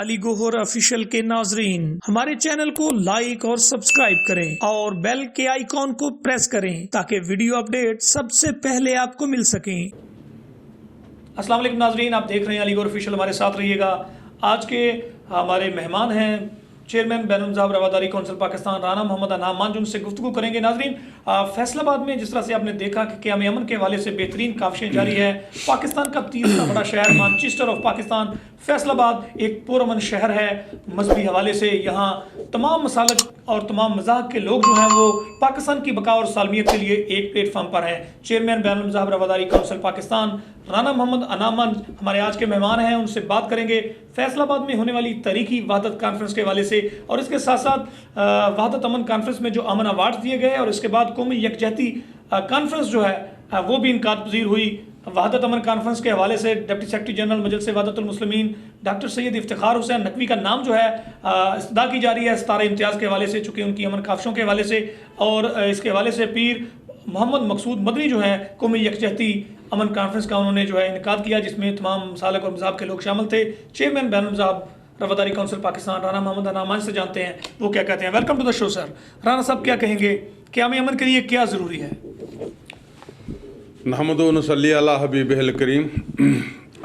Ali Gohar official के नाजरीन, हमारे चैनल को लाइक और सब्सक्राइब करें और बेल के आइकॉन को प्रेस करें ताकि वीडियो अपडेट सबसे पहले आपको मिल सकें। अस्सलाम वालेकुम नाजरीन, आप देख रहे हैं अली गोहर ऑफिशियल, हमारे साथ रहिएगा। आज के हमारे मेहमान हैं चेयरमैन बैनुल मज़ाहब रवादारी कौंसिल पाकिस्तान राना मोहम्मद अनामान, जिनसे गुफ्तगू करेंगे। नाजरीन, फैसलाबाद में जिस तरह से आपने देखा कि क़याम अमन के हवाले से बेहतरीन काविशें जारी है। पाकिस्तान का तीसरा बड़ा शहर मैनचेस्टर ऑफ पाकिस्तान फैसलाबाद एक पुरअमन शहर है। मजहबी हवाले से यहाँ तमाम मसालक और तमाम मज़ाहब के लोग जो हैं वो पाकिस्तान की बका और सालमियत के लिए एक प्लेटफार्म पर हैं। चेयरमैन बैनुल मज़ाहब रवादारी कौंसिल पाकिस्तान राना मोहम्मद अनामान हमारे आज के मेहमान हैं। उनसे बात करेंगे फैसलाबाद में होने वाली तारीखी वहदत कॉन्फ्रेंस के हवाले से, और इसके साथ साथ वहदत अमन कॉन्फ्रेंस में जो अमन अवार्ड दिए गए और इसके बाद कौमी यकजहती कॉन्फ्रेंस जो है वो भी इनकाद पजीर हुई। वहदत अमन कॉन्फ्रेंस के हवाले से डिप्टी सेक्रेटरी जनरल मजलिस वहदतुल मुस्लिमीन डॉक्टर सैयद इफ्तिखार हुसैन नकवी का नाम जो है इस्तदा की जा रही है सितारा इम्तियाज़ के हवाले से, चूँकि उनकी अमन काविशों के हवाले से, और इसके हवाले से पीर मोहम्मद मकसूद मदनी जो है कौमी यकजहती अमन कॉन्फ्रेंस का उन्होंने जो है इनकाद किया, जिसमें तमाम मसालक और मज़ाहब के लोग शामिल थे। चेयरमैन बैनुल मज़ाहब रवादारी कौंसिल पाकिस्तान राना मोहम्मद अनामान से जानते हैं वो क्या कहते हैं। Welcome to the show sir. Rana साहब, क्या कहेंगे, क़याम अमन के लिए क्या ज़रूरी है? नहमदु व नसल्ली अला हबीबिहिल करीम,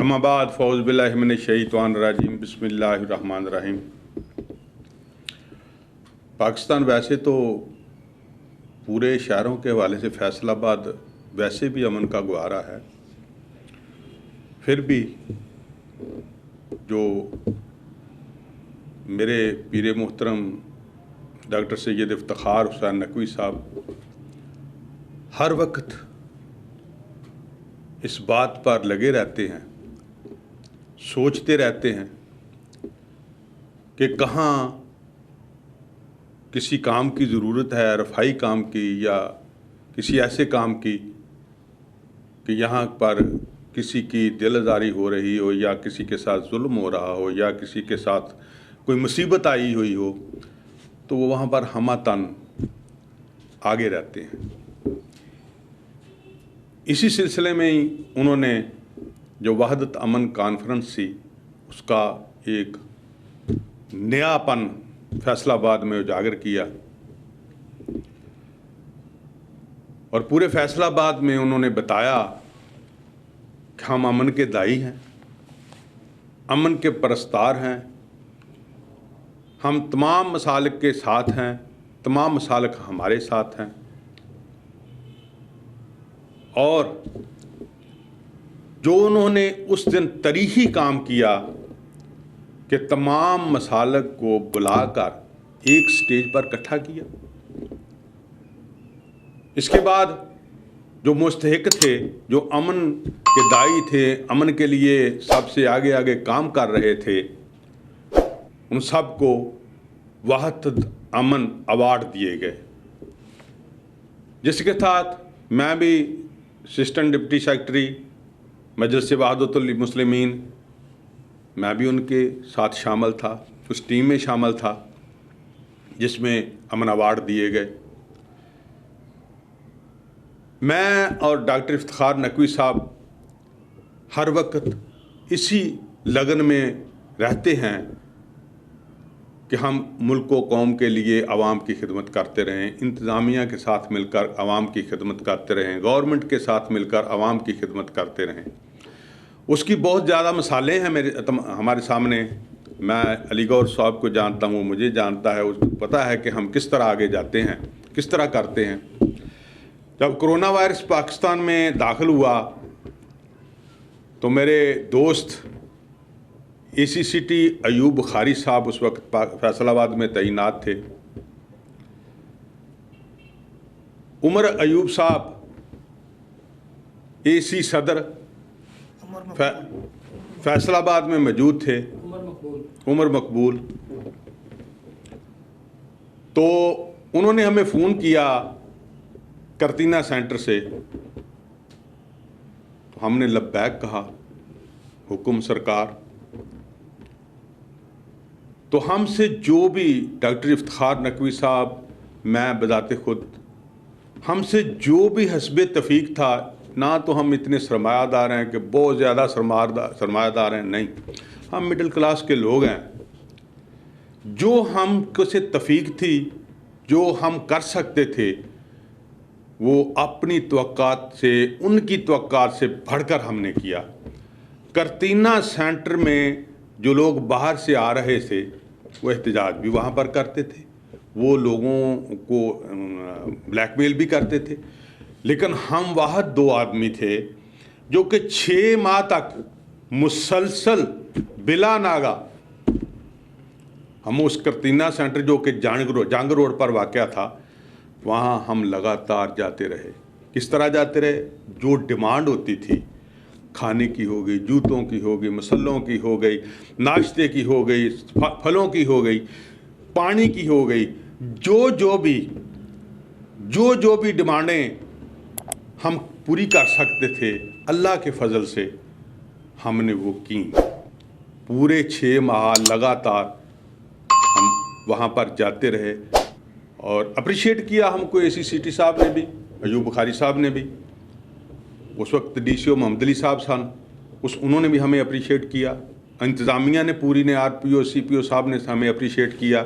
अम्मा बाद, फ़ौज़ बिल्लाहि मिनश शैतानिर रजीम, बिस्मिल्लाहिर रहमानिर रहीम। पाकिस्तान वैसे तो पूरे शहरों के हवाले से फैसलाबाद वैसे भी अमन का गवारा है, फिर भी जो मेरे पीर मोहतरम डॉक्टर सैयद इफ्तिखार हुसैन नकवी साहब हर वक्त इस बात पर लगे रहते हैं, सोचते रहते हैं कि कहाँ किसी काम की ज़रूरत है, रफ़ाई काम की या किसी ऐसे काम की कि यहाँ पर किसी की दिल आज़ारी हो रही हो या किसी के साथ जुल्म हो रहा हो या किसी के साथ कोई मुसीबत आई हुई हो, तो वो वहाँ पर हमातन आगे रहते हैं। इसी सिलसिले में ही उन्होंने जो वहदत अमन कॉन्फ्रेंस थी उसका एक नयापन फैसलाबाद में उजागर किया, और पूरे फैसलाबाद में उन्होंने बताया कि हम अमन के दाई हैं, अमन के परस्तार हैं, हम तमाम मसालिक के साथ हैं, तमाम मसालिक हमारे साथ हैं, और जो उन्होंने उस दिन तारीखी काम किया कि तमाम मसालिक को बुलाकर एक स्टेज पर इकट्ठा किया। इसके बाद जो मुस्तहिक थे, जो अमन के दाई थे, अमन के लिए सबसे आगे आगे काम कर रहे थे, उन सब को वहदत अमन अवार्ड दिए गए, जिसके साथ मैं भी असिस्टेंट डिप्टी सेक्रेटरी मजलिस वहदतुल मुस्लिमीन, मैं भी उनके साथ शामिल था, उस टीम में शामिल था जिसमें अमन अवार्ड दिए गए। मैं और डॉक्टर इफ्तिखार नकवी साहब हर वक्त इसी लगन में रहते हैं कि हम मुल्क व कौम के लिए आवाम की खिदमत करते रहें, इंतज़ामिया के साथ मिलकर आवाम की खिदमत करते रहें, गवर्नमेंट के साथ मिलकर आवाम की खिदमत करते रहें। उसकी बहुत ज़्यादा मिसालें हैं हमारे सामने। मैं अली गौहर साहब को जानता हूँ, मुझे जानता है, उसको पता है कि हम किस तरह आगे जाते हैं, किस तरह करते हैं। जब कोरोना वायरस पाकिस्तान में दाखिल हुआ तो मेरे दोस्त ACCT अयूब बुखारी साहब उस वक्त फैसलाबाद में तैनात थे। उमर अयूब साहब AC सदर फैसलाबाद में मौजूद थे, उमर मकबूल। तो उन्होंने हमें फ़ोन किया करतीना सेंटर से, तो हमने लब्बैक कहा, हुक्म सरकार। तो हमसे जो भी डॉक्टर इफ्तिखार नकवी साहब, मैं बजाते खुद, हमसे जो भी हस्बे तफीक था, ना तो हम इतने सरमायादार हैं कि बहुत ज़्यादा सरमायादार हैं, नहीं, हम मिडिल क्लास के लोग हैं, जो हमको से तफीक थी, जो हम कर सकते थे, वो अपनी तवक्कात से, उनकी तवक्कात से बढ़कर हमने किया। करतीना सेंटर में जो लोग बाहर से आ रहे थे वो एहतजाज भी वहाँ पर करते थे, वो लोगों को ब्लैकमेल भी करते थे, लेकिन हम वहाँ 2 आदमी थे जो कि 6 माह तक मुसलसल बिला नागा हम उस करतीना सेंटर जो कि जंग रोड पर वाक़या था, वहाँ हम लगातार जाते रहे। किस तरह जाते रहे? जो डिमांड होती थी, खाने की हो गई, जूतों की हो गई, मसल्लों की हो गई, नाश्ते की हो गई, फलों की हो गई, पानी की हो गई, जो भी डिमांडें हम पूरी कर सकते थे, अल्लाह के फजल से हमने वो की। पूरे 6 माह लगातार हम वहाँ पर जाते रहे और अप्रिशिएट किया हमको ACCT साहब ने भी, अयूब बुखारी साहब ने भी, उस वक्त DCO मोहम्मद अली साहब सन, उन्होंने भी हमें अप्रिशिएट किया। इंतज़ामिया ने पूरी ने, RPO CPO साहब ने हमें अप्रिशिएट किया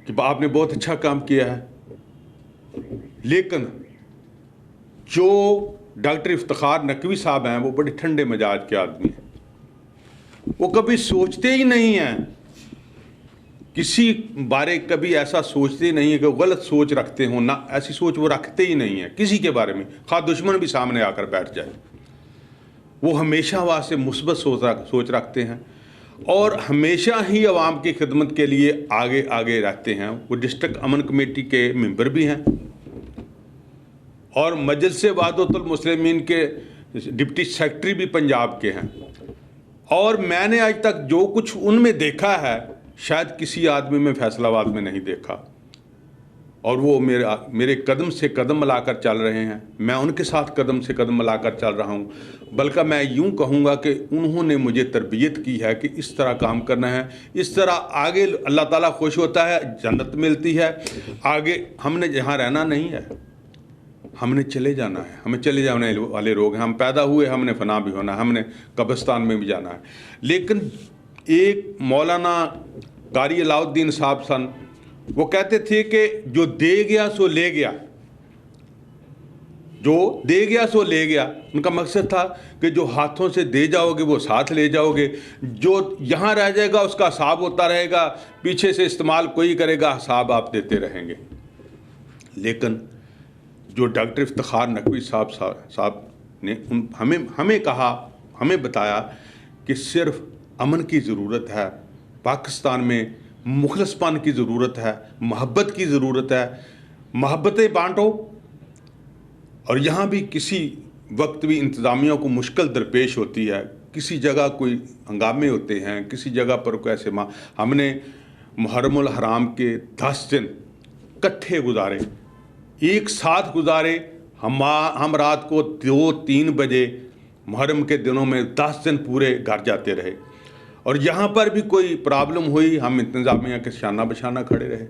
कि आपने बहुत अच्छा काम किया है। लेकिन जो डॉक्टर इफ्तिखार नकवी साहब हैं, वो बड़े ठंडे मिजाज के आदमी हैं। वो कभी सोचते ही नहीं हैं, किसी बारे कभी ऐसा सोचते ही नहीं है कि गलत सोच रखते हो ना, ऐसी सोच वो रखते ही नहीं है किसी के बारे में, खा दुश्मन भी सामने आकर बैठ जाए। वो हमेशा वहाँ से मुस्बत सोच रखते हैं और हमेशा ही अवाम की खिदमत के लिए आगे आगे रहते हैं। वो डिस्ट्रिक्ट अमन कमेटी के मेंबर भी हैं और मजलिस वादतुल मुस्लिमीन के डिप्टी सेक्रेटरी भी पंजाब के हैं। और मैंने आज तक जो कुछ उनमें देखा है, शायद किसी आदमी में फैसलाबाद में नहीं देखा। और वो मेरे कदम से कदम मिलाकर चल रहे हैं, मैं उनके साथ कदम से कदम मिलाकर चल रहा हूँ। बल्कि मैं यूँ कहूँगा कि उन्होंने मुझे तरबियत की है कि इस तरह काम करना है, इस तरह आगे अल्लाह ताला खुश होता है, जन्नत मिलती है। आगे हमने यहाँ रहना नहीं है, हमने चले जाना है, हमें चले जाने वाले लोग हैं। हम पैदा हुए, हमने फना भी होना है, हमने कब्रिस्तान में भी जाना है। लेकिन एक मौलाना कारी अलाउद्दीन साहब सन, वो कहते थे कि जो दे गया सो ले गया, जो दे गया सो ले गया। उनका मकसद था कि जो हाथों से दे जाओगे वो साथ ले जाओगे, जो यहाँ रह जाएगा उसका हिसाब होता रहेगा, पीछे से इस्तेमाल कोई करेगा, हिसाब आप देते रहेंगे। लेकिन जो डॉक्टर इफ्तिखार नकवी साहब ने हमें कहा, हमें बताया कि सिर्फ अमन की ज़रूरत है, पाकिस्तान में मुखलसपन की ज़रूरत है, मोहब्बत की ज़रूरत है, मोहब्बतें बांटो। और यहाँ भी किसी वक्त भी इंतज़ामिया को मुश्किल दरपेश होती है, किसी जगह कोई हंगामे होते हैं, किसी जगह पर कोई ऐसे हमने मुहर्रमुल हराम के 10 दिन इकट्ठे गुजारे, एक साथ गुजारे। हम रात को 2-3 बजे मुहर्रम के दिनों में 10 दिन पूरे घर जाते रहे। और यहाँ पर भी कोई प्रॉब्लम हुई, हम इंतज़ामिया के शाना बशाना खड़े रहे,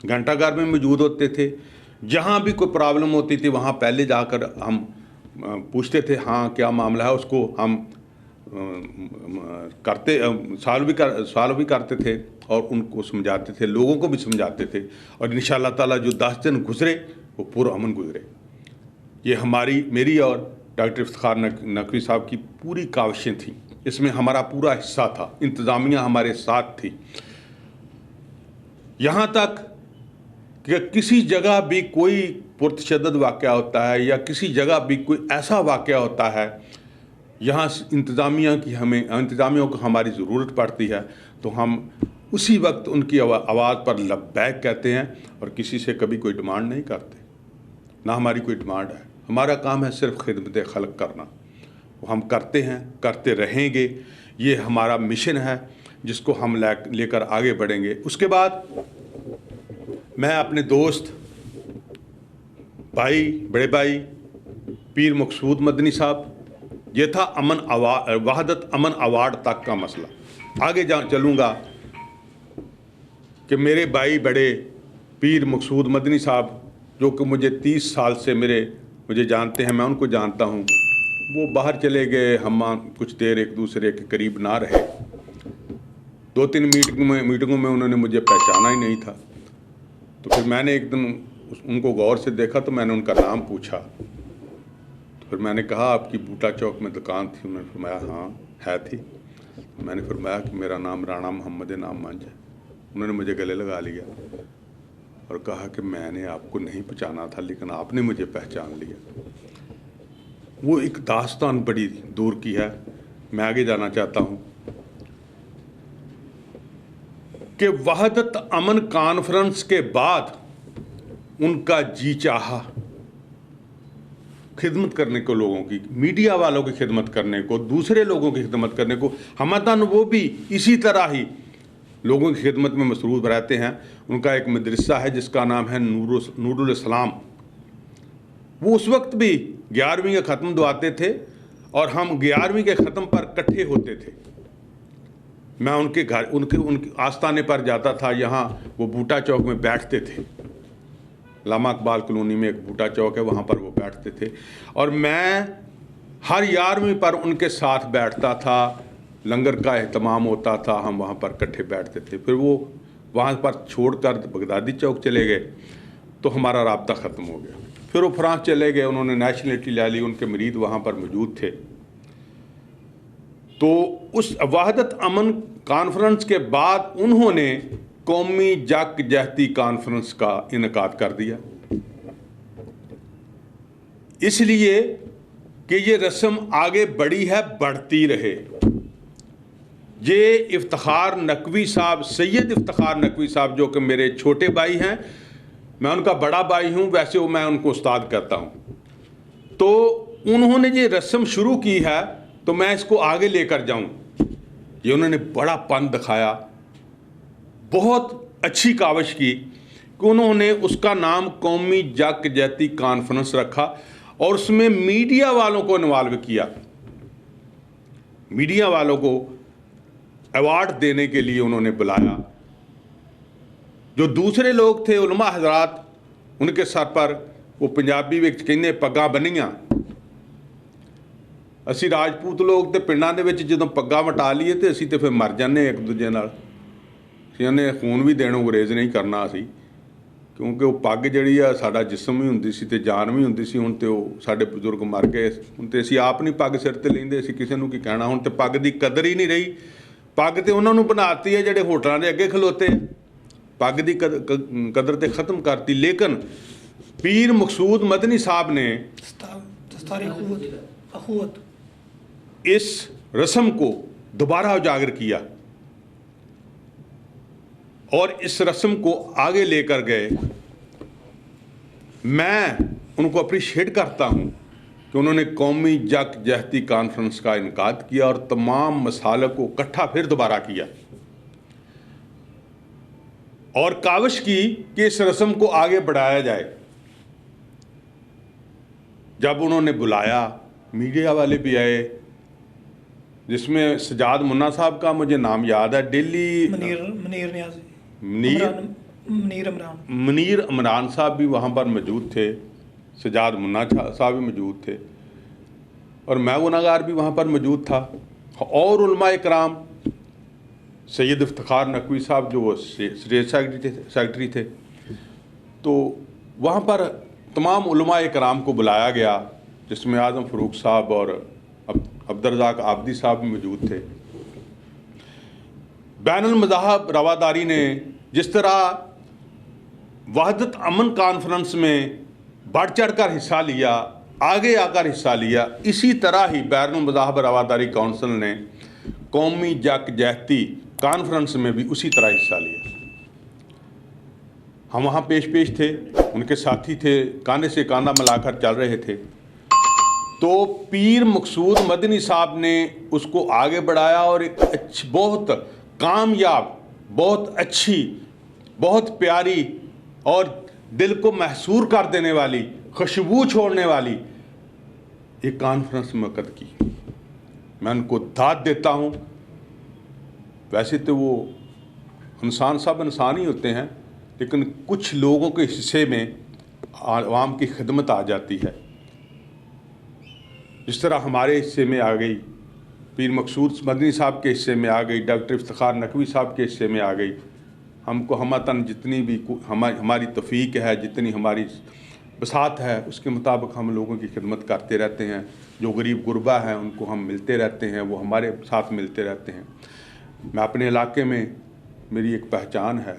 घंटाघर में मौजूद होते थे। जहाँ भी कोई प्रॉब्लम होती थी वहाँ पहले जाकर हम पूछते थे, हाँ क्या मामला है, उसको हम सॉल्व भी करते थे और उनको समझाते थे, लोगों को भी समझाते थे। और इंशाअल्लाह ताला जो 10 दिन गुजरे वो पूरा अमन गुजरे। ये मेरी और डॉक्टर इफ्तिखार नकवी साहब की पूरी काविशें थी, इसमें हमारा पूरा हिस्सा था, इंतज़ामिया हमारे साथ थी। यहाँ तक कि किसी जगह भी कोई पुरतशद्दद वाक़या होता है या किसी जगह भी कोई ऐसा वाक़या होता है, यहाँ इंतज़ामिया को हमारी ज़रूरत पड़ती है, तो हम उसी वक्त उनकी आवाज़ पर लब्बैक कहते हैं और किसी से कभी कोई डिमांड नहीं करते, ना हमारी कोई डिमांड है। हमारा काम है सिर्फ खिदमत खल्क करना, वो हम करते हैं, करते रहेंगे। ये हमारा मिशन है जिसको हम लेकर आगे बढ़ेंगे। उसके बाद मैं अपने दोस्त भाई, बड़े भाई पीर मकसूद मदनी साहब, ये था वहदत अमन अवार्ड तक का मसला। आगे चलूँगा कि मेरे भाई बड़े पीर मकसूद मदनी साहब, जो कि मुझे 30 साल से मुझे जानते हैं, मैं उनको जानता हूँ, वो बाहर चले गए, हम कुछ देर एक दूसरे के करीब ना रहे। 2-3 मीटिंगों में उन्होंने मुझे पहचाना ही नहीं था। तो फिर मैंने एक दिन उनको गौर से देखा तो मैंने उनका नाम पूछा। तो फिर मैंने कहा आपकी बूटा चौक में दुकान थी? उन्होंने फरमाया हाँ है थी। मैंने फरमाया कि मेरा नाम राणा मोहम्मद नाम मंज है। उन्होंने मुझे गले लगा लिया और कहा कि मैंने आपको नहीं पहचाना था लेकिन आपने मुझे पहचान लिया। वो एक दास्तान बड़ी दूर की है। मैं आगे जाना चाहता हूँ कि वहदत अमन कॉन्फ्रेंस के बाद उनका जी चाहा खिदमत करने को, लोगों की, मीडिया वालों की खिदमत करने को, दूसरे लोगों की खिदमत करने को। हमदन वो भी इसी तरह ही लोगों की खिदमत में मसरूफ़ रहते हैं। उनका एक मदरसा है जिसका नाम है नूरुल इस्लाम। वो उस वक्त भी 11वीं का ख़त्म दुआते थे और हम 11वीं के ख़त्म पर इकट्ठे होते थे। मैं उनके घर उनके आस्थाने पर जाता था। यहाँ वो बूटा चौक में बैठते थे। लामा इकबाल कॉलोनी में एक बूटा चौक है, वहाँ पर वो बैठते थे और मैं हर 11वीं पर उनके साथ बैठता था। लंगर का एहतमाम होता था, हम वहाँ पर इकट्ठे बैठते थे। फिर वो वहाँ पर छोड़कर बगदादी चौक चले गए तो हमारा राब्ता ख़त्म हो गया। फिर वो फ्रांस चले गए, उन्होंने नेशनलिटी ले ली। उनके मरीद वहाँ पर मौजूद थे। तो उस वहदत अमन कॉन्फ्रेंस के बाद उन्होंने कौमी यकजहती कॉन्फ्रेंस का इनेकाद कर दिया, इसलिए कि ये रस्म आगे बढ़ी है, बढ़ती रहे। ये इफ्तिखार नकवी साहब, सैयद इफ्तिखार नकवी साहब, जो कि मेरे छोटे भाई हैं, मैं उनका बड़ा भाई हूँ, वैसे वो मैं उनको उस्ताद कहता हूँ। तो उन्होंने ये रस्म शुरू की है तो मैं इसको आगे लेकर जाऊँ। ये उन्होंने बड़ा पन दिखाया, बहुत अच्छी काविश की कि उन्होंने उसका नाम कौमी यकजहती कॉन्फ्रेंस रखा और उसमें मीडिया वालों को इन्वॉल्व किया। मीडिया वालों को अवार्ड देने के लिए उन्होंने बुलाया। जो दूसरे लोग थे उलमा हजरात, उनके सर पर वो पंजाबी विच कहंदे पग्गां बन्नियां। ਅਸੀਂ राजपूत लोग तो पिंडां दे विच जदों पग्गां वटा लईए तो ਅਸੀਂ तो फिर मर जाने एक दूजे नाल। ने खून भी देणों गुरेज नहीं करना असी, क्योंकि वो पग जिहड़ी आ साडा जिस्म भी हुंदी सी ते जान भी हुंदी सी। हुण ते वो साडे बजुर्ग मर गए, हुण ते असी आप नहीं पग सिर ते लैंदे, असी किसे नूं की कहना। हुण ते पग दी कदर ही नहीं रही। पग ते उन्हां नूं बनाती है जिहड़े होटलां दे अगे खलोते। पग दी कदर ते खत्म करती। लेकिन पीर मकसूद मदनी साहब ने इस रस्म को दोबारा उजागर किया और इस रस्म को आगे लेकर गए। मैं उनको अप्रिशिएट करता हूँ कि उन्होंने कौमी यकजहती कॉन्फ्रेंस का इनेकाद किया और तमाम मसाले को इकट्ठा फिर दोबारा किया और काविश की कि इस रस्म को आगे बढ़ाया जाए। जब उन्होंने बुलाया, मीडिया वाले भी आए, जिसमें सजाद मुन्ना साहब का मुझे नाम याद है, दिल्ली मुनीर इमरान साहब भी वहाँ पर मौजूद थे, सजाद मुन्ना साहब भी मौजूद थे और मैं गुनाहगार भी वहाँ पर मौजूद था और उलमा इकराम, सैयद इफ्तिखार नकवी साहब जो वो स्टेट सेक्रेटरी थे। तो वहाँ पर तमाम उलमा इकराम को बुलाया गया, जिसमें आज़म फ़रूक साहब और अब्दुर्रज़ाक आबदी साहब भी मौजूद थे। बैनुल मज़ाहब रवादारी ने जिस तरह वहदत अमन कॉन्फ्रेंस में बढ़ चढ़ कर हिस्सा लिया, आगे आकर हिस्सा लिया, इसी तरह ही बैनुल मज़ाहब रवादारी काउंसिल ने कौमी यकजहती कॉन्फ्रेंस में भी उसी तरह हिस्सा लिया। हम वहाँ पेश थे, उनके साथी थे, काने से काना मिलाकर चल रहे थे। तो पीर मकसूद मदनी साहब ने उसको आगे बढ़ाया और एक बहुत कामयाब, बहुत अच्छी, बहुत प्यारी और दिल को महसूर कर देने वाली, खुशबू छोड़ने वाली एक कॉन्फ्रेंस मुनक़्क़द की। मैं उनको दाद देता हूँ। वैसे तो वो इंसान, सब इंसान ही होते हैं, लेकिन कुछ लोगों के हिस्से में आवाम की खिदमत आ जाती है। जिस तरह हमारे हिस्से में आ गई पीर मकसूद मदनी साहब के हिस्से में आ गई, डॉक्टर इफ्तिखार नकवी साहब के हिस्से में आ गई। हमको हमतन जितनी भी हमारी तौफीक है, जितनी हमारी बसात है, उसके मुताबिक हम लोगों की खिदमत करते रहते हैं। जो गरीब गुरबा हैं उनको हम मिलते रहते हैं, वो हमारे साथ मिलते रहते हैं। मैं अपने इलाके में, मेरी एक पहचान है,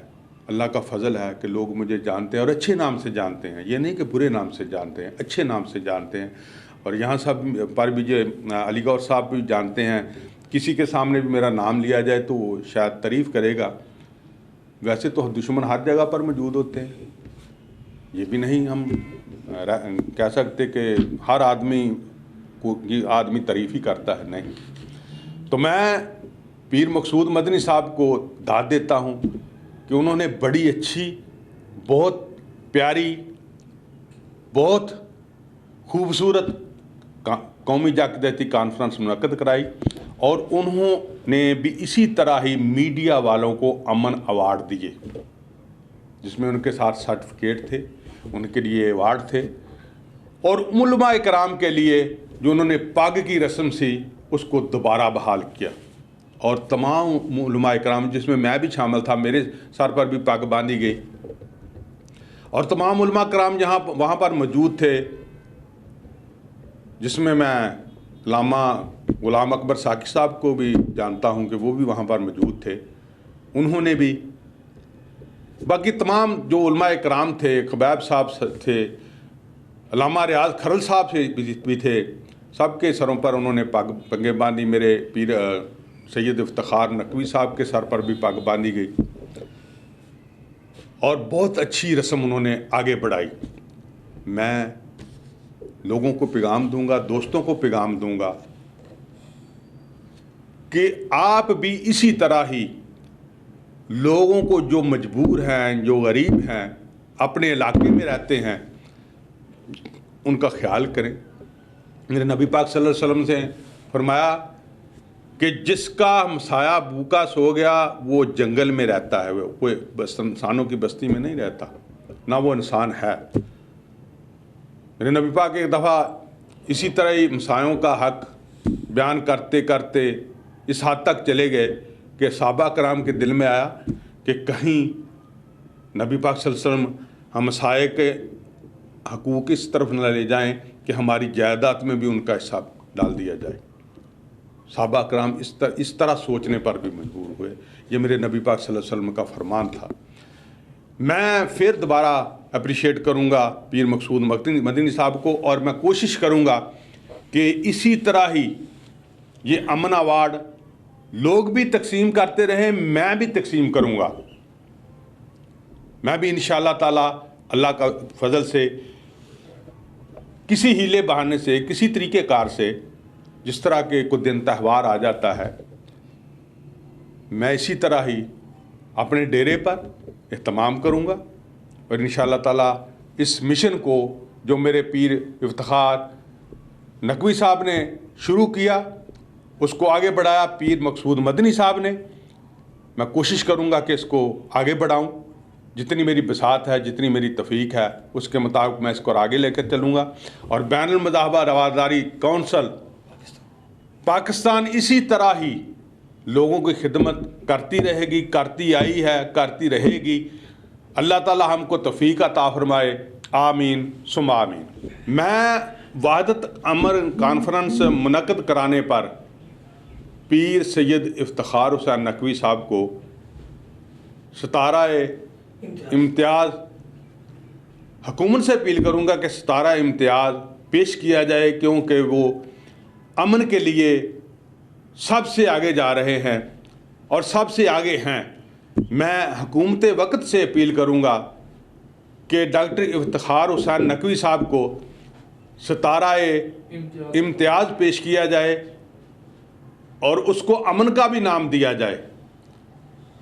अल्लाह का फ़ज़ल है कि लोग मुझे जानते हैं और अच्छे नाम से जानते हैं। ये नहीं कि बुरे नाम से जानते हैं, अच्छे नाम से जानते हैं। और यहाँ सब पर भी जो अलीगौर साहब भी जानते हैं, किसी के सामने भी मेरा नाम लिया जाए तो वो शायद तारीफ़ करेगा। वैसे तो दुश्मन हर जगह पर मौजूद होते हैं, ये भी नहीं हम कह सकते कि हर आदमी को आदमी तारीफ़ ही करता है, नहीं। तो मैं पीर मकसूद मदनी साहब को दाद देता हूँ कि उन्होंने बड़ी अच्छी, बहुत प्यारी, बहुत खूबसूरत कौमी जाक़िदती कॉन्फ्रेंस मुनक़्क़द कराई। और उन्होंने भी इसी तरह ही मीडिया वालों को अमन अवार्ड दिए, जिसमें उनके साथ सर्टिफिकेट थे, उनके लिए अवार्ड थे। और उलमा इकराम के लिए जो उन्होंने पग की रस्म सी, उसको दोबारा बहाल किया। और तमाम उलमा इकराम, जिसमें मैं भी शामिल था, मेरे सर पर भी पग बांधी गई। और तमाम उलमा इकराम वहाँ पर मौजूद थे, जिसमें मैं लामा गुलाम अकबर साकी साहब को भी जानता हूँ कि वो भी वहाँ पर मौजूद थे। उन्होंने भी, बाकी तमाम जो उलमा इकराम थे, खबैब साहब थे, अल्लामा रियाज खरल साहब से भी थे, सबके सरों पर उन्होंने पगें बांधी। मेरे पीर सैयद इफ्तिखार नकवी साहब के सर पर भी पग बांधी गई और बहुत अच्छी रस्म उन्होंने आगे बढ़ाई। मैं लोगों को पैगाम दूंगा, दोस्तों को पैगाम दूंगा कि आप भी इसी तरह ही लोगों को, जो मजबूर हैं, जो गरीब हैं, अपने इलाके में रहते हैं, उनका ख्याल करें। मेरे नबी पाक सल्लल्लाहु अलैहि वसल्लम से फरमाया कि जिसका हमसाया भूखा सो गया वो जंगल में रहता है, वो कोई इंसानों की बस्ती में नहीं रहता, ना वो इंसान है। मेरे नबी पाक एक दफ़ा इसी तरह ही हमसायों का हक बयान करते करते इस हद तक चले गए कि सहाबा कराम के दिल में आया कि कहीं नबी पाक सल्लल्लाहु अलैहि वसल्लम हमसाये के हकूक़ इस तरफ न ले जाएं कि हमारी जायदाद में भी उनका हिस्सा डाल दिया जाए। सहाबा कराम इस तरह सोचने पर भी मजबूर हुए। ये मेरे नबी पाक सल्लल्लाहु अलैहि वसल्लम का फरमान था। मैं फिर दोबारा अप्रिशिएट करूँगा पीर मकसूद मदनी साहब को, और मैं कोशिश करूँगा कि इसी तरह ही ये अमन अवार्ड लोग भी तकसीम करते रहे, मैं भी तकसीम करूँगा। मैं भी इंशाअल्लाह ताला अल्लाह का फजल से किसी हीले बहाने से, किसी तरीक़ेकार से, जिस तरह के कोई दिन त्यौहार आ जाता है, मैं इसी तरह ही अपने डेरे पर एहतमाम करूँगा। और इंशाअल्लाह ताला इस मिशन को जो मेरे पीर इफ्तिखार नकवी साहब ने शुरू किया, उसको आगे बढ़ाया पीर मकसूद मदनी साहब ने। मैं कोशिश करूँगा कि इसको आगे बढ़ाऊँ, जितनी मेरी बसात है, जितनी मेरी तौफीक है, उसके मुताबिक मैं इसको आगे लेकर चलूँगा। और बैनुल मज़ाहबा रवादारी कौंसल पाकिस्तान इसी तरह ही लोगों की खिदमत करती रहेगी, करती आई है, करती रहेगी। अल्लाह ताला हमको तौफीक अता फरमाए, आमीन सुम्मा आमीन। मैं वहदत अमर कॉन्फ्रेंस मुनक़्क़द कराने पर पीर सैयद इफ्तिखार हुसैन नकवी साहब को सितारा इम्तियाज़ हुकूमत से अपील करूँगा कि सितारा इम्तियाज़ पेश किया जाए, क्योंकि वो अमन के लिए सबसे आगे जा रहे हैं और सबसे आगे हैं। मैं हुकूमत वक्त से अपील करूँगा कि डॉक्टर इफ्तिखार हुसैन नकवी साहब को सितारा इम्तियाज़ पेश किया जाए और उसको अमन का भी नाम दिया जाए।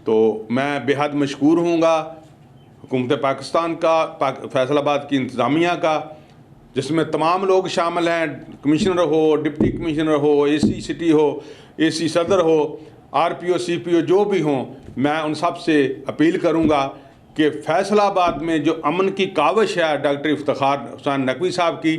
तो मैं बेहद मशकूर हूँगा हुकूमत पाकिस्तान का, फैसलाबाद की इंतज़ामिया का, जिसमें तमाम लोग शामिल हैं, कमिश्नर हो, डिप्टी कमिश्नर हो, एसी सिटी हो, एसी सदर हो, आरपीओ सीपीओ जो भी हों। मैं उन सब से अपील करूँगा कि फैसलाबाद में जो अमन की काविश है डॉक्टर इफ्तिखार हुसैन नकवी साहब की,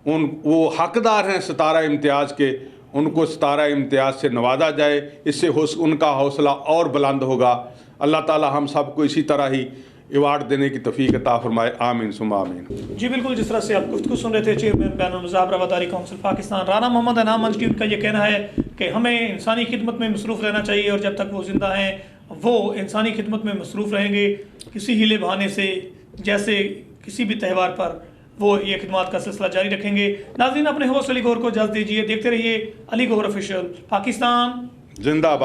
वो हकदार हैं सितारा इम्तियाज़ के, उनको सितारा इम्तियाज़ से नवाजा जाए, इससे उनका हौसला और बुलंद होगा। अल्लाह ताला हम सबको इसी तरह ही अवार्ड देने की तौफीक अता फरमाए। आमीन सुम्मा आमीन। जी बिल्कुल, जिस तरह से आप गुफ्तगू सुन रहे थे चेयरमैन बैनुल मज़ाहब रवादारी काउंसिल पाकिस्तान राना मोहम्मद अनाम मंजकी, उनका ये कहना है कि हमें इंसानी खिदमत में मसरूफ़ रहना चाहिए और जब तक वो ज़िंदा हैं वो इंसानी खिदमत में मसरूफ़ रहेंगे। किसी हीले बहाने से, जैसे किसी भी त्यौहार पर वो ये खिदमत का सिलसिला जारी रखेंगे। नाज़रीन, अपने होस्ट अली गौहर को इजाज़त दीजिए। देखते रहिए अली गौहर ऑफिशियल पाकिस्तान जिंदाबाद।